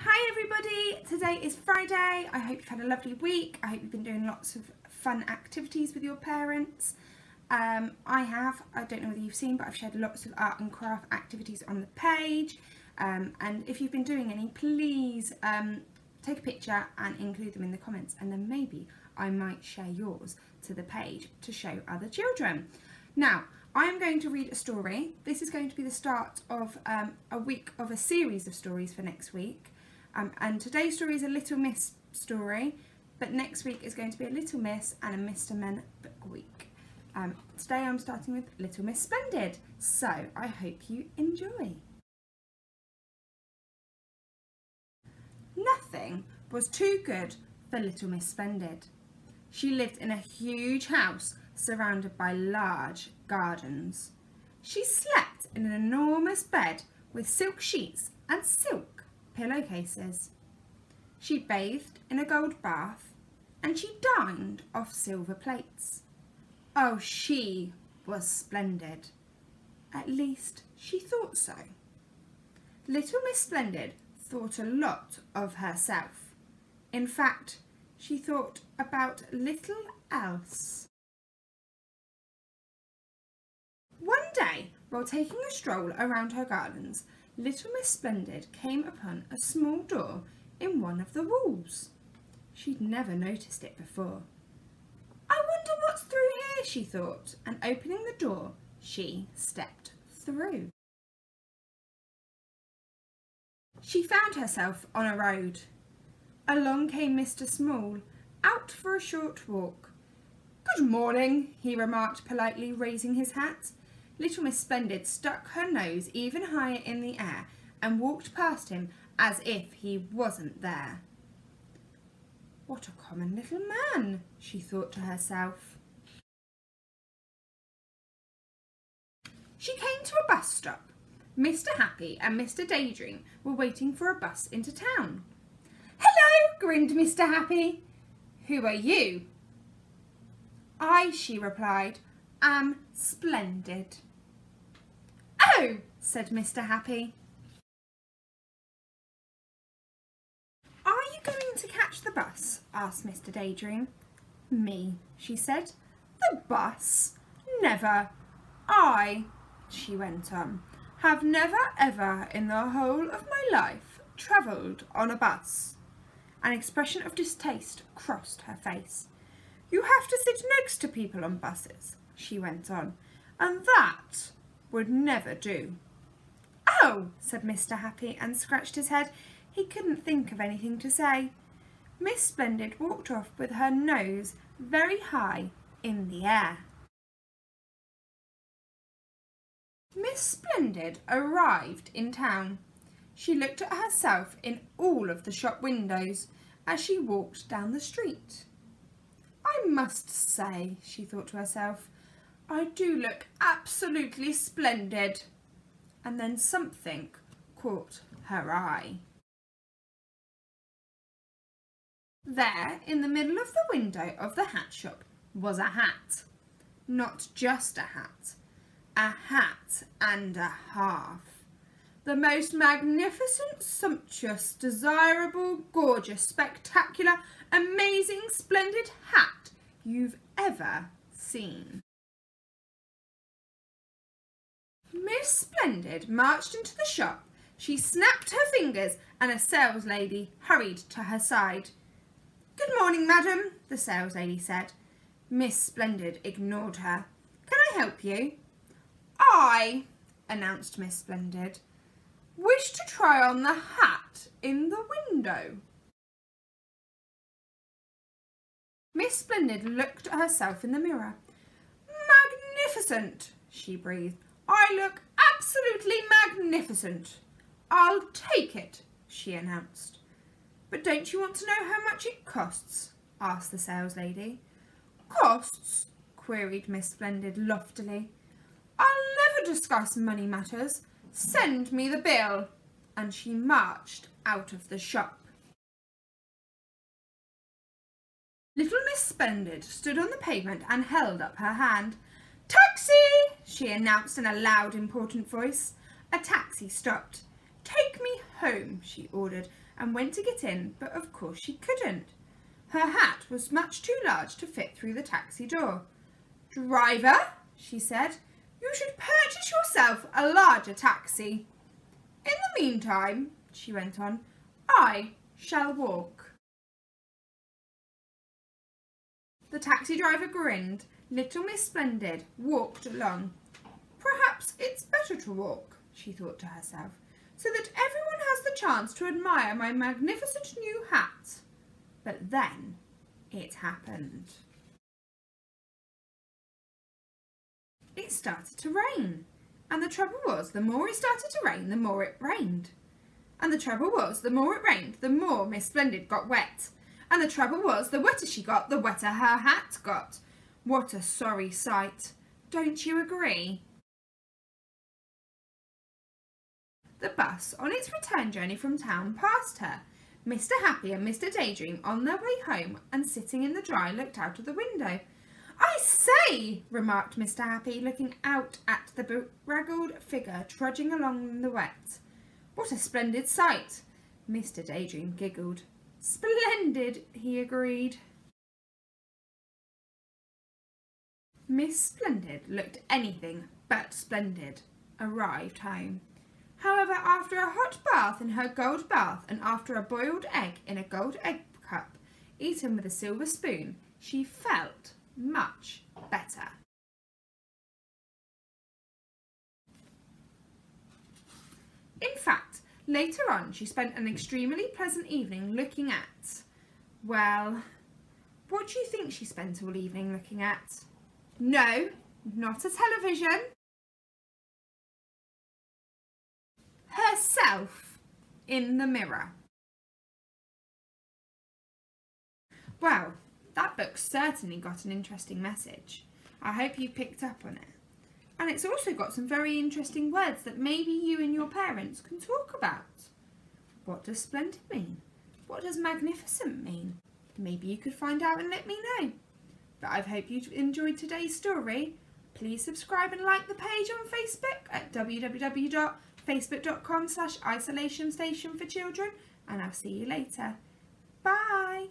Hi everybody, today is Friday. I hope you've had a lovely week. I hope you've been doing lots of fun activities with your parents. I don't know whether you've seen, but I've shared lots of art and craft activities on the page. And if you've been doing any, please take a picture and include them in the comments, and then maybe I might share yours to the page to show other children. Now, I am going to read a story. This is going to be the start of a week of a series of stories for next week. And today's story is a Little Miss story, but next week is going to be a Little Miss and a Mr. Men book week. Today I'm starting with Little Miss Splendid, so I hope you enjoy. Nothing was too good for Little Miss Splendid. She lived in a huge house surrounded by large gardens. She slept in an enormous bed with silk sheets and silk pillowcases. She bathed in a gold bath, and she dined off silver plates. Oh, she was splendid. At least she thought so. Little Miss Splendid thought a lot of herself. In fact, she thought about little else. One day, while taking a stroll around her gardens, Little Miss Splendid came upon a small door in one of the walls. She'd never noticed it before. I wonder what's through here, she thought, and opening the door, she stepped through. She found herself on a road. Along came Mr. Small, out for a short walk. Good morning, he remarked politely, raising his hat. Little Miss Splendid stuck her nose even higher in the air and walked past him as if he wasn't there. What a common little man, she thought to herself. She came to a bus stop. Mr. Happy and Mr. Daydream were waiting for a bus into town. Hello, grinned Mr. Happy. Who are you? I, she replied, am Splendid. Oh, said Mr. Happy. Are you going to catch the bus? Asked Mr. Daydream. Me, she said. The bus? Never. I, she went on, have never ever in the whole of my life travelled on a bus. An expression of distaste crossed her face. You have to sit next to people on buses, she went on, and that would never do. Oh, said Mr. Happy and scratched his head. He couldn't think of anything to say. Miss Splendid walked off with her nose very high in the air. Miss Splendid arrived in town. She looked at herself in all of the shop windows as she walked down the street. I must say, she thought to herself, I do look absolutely splendid. And then something caught her eye. There, in the middle of the window of the hat shop, was a hat. Not just a hat and a half. The most magnificent, sumptuous, desirable, gorgeous, spectacular, amazing, splendid hat you've ever seen. Miss Splendid marched into the shop. She snapped her fingers and a saleslady hurried to her side. Good morning, madam, the saleslady said. Miss Splendid ignored her. Can I help you? I, announced Miss Splendid, wish to try on the hat in the window. Miss Splendid looked at herself in the mirror. Magnificent, she breathed. I look absolutely magnificent. I'll take it, she announced. But don't you want to know how much it costs? Asked the saleslady. Costs? Queried Miss Splendid loftily. I'll never discuss money matters. Send me the bill. And she marched out of the shop. Little Miss Splendid stood on the pavement and held up her hand. Taxi! She announced in a loud, important voice. A taxi stopped. Take me home, she ordered, and went to get in, but of course she couldn't. Her hat was much too large to fit through the taxi door. "Driver," she said, "you should purchase yourself a larger taxi. In the meantime," she went on, "I shall walk." The taxi driver grinned. Little Miss Splendid walked along. "Perhaps it's better to walk," she thought to herself, "so that everyone has the chance to admire my magnificent new hat." But then it happened. It started to rain. And the trouble was, the more it started to rain, the more it rained. And the trouble was, the more it rained, the more Miss Splendid got wet. And the trouble was, the wetter she got, the wetter her hat got. What a sorry sight. Don't you agree? The bus, on its return journey from town, passed her. Mr. Happy and Mr. Daydream, on their way home and sitting in the dry, looked out of the window. "I say," remarked Mr. Happy, looking out at the bedraggled figure trudging along in the wet. "What a splendid sight!" Mr. Daydream giggled. "Splendid," he agreed. Miss Splendid looked anything but splendid, arrived home. However, after a hot bath in her gold bath and after a boiled egg in a gold egg cup, eaten with a silver spoon, she felt much better. In fact, later on she spent an extremely pleasant evening looking at, well, what do you think she spent all evening looking at? No, not a television. Herself in the mirror. Well, that book certainly got an interesting message. I hope you picked up on it. And it's also got some very interesting words that maybe you and your parents can talk about. What does splendid mean? What does magnificent mean? Maybe you could find out and let me know. But I hope you enjoyed today's story. Please subscribe and like the page on Facebook at www.facebook.com/isolationstationforchildren, and I'll see you later. Bye!